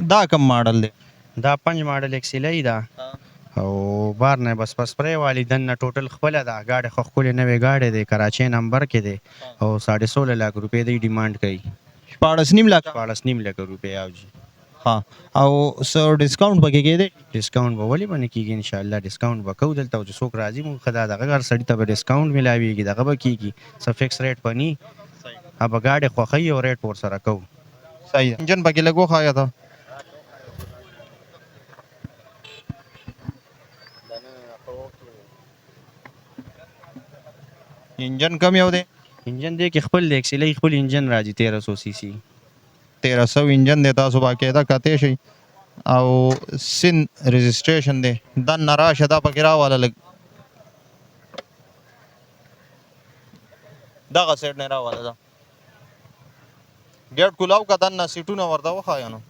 دا کم ماډل دی؟ دا 5 ماډل ایکسلای ده او بار نه بس پرې والی دنه ټوټل خپل ده. گاډي خو خپل نوې گاډي دی، کراچۍ نمبر کې دی او 16.5 لک روپۍ دی ډیماند کوي. 14.5 لک. 14.5 لک روپۍ او جی. ها او سو ډیسکاونټ پکې کېده؟ ډیسکاونټ به ولې باندې کیږي، ان شاء الله ډیسکاونټ به کوو دلته. چې څوک راځي مونږ خدا دغه هر سړی ته به ډیسکاونټ ملاويږي، دغه به کیږي څه فکس ریټ پني. اب گاډي خوخی او ریټ ور سره کوو. صحیح. انجن پکې لګو خایا تا؟ انجن کم یو دی؟ انجن دی کې خپل ایکسلای خپل انجن راځي 1300 سی سی. 1300 انجن دی. تاسو باقاعده کته شي او سن رجسٹریشن دی د نراشه دا پکې راواله لګ دغه سیټ نه راواله دا ګیټ کولاو کا دنه سیټونه ورته وخاینو.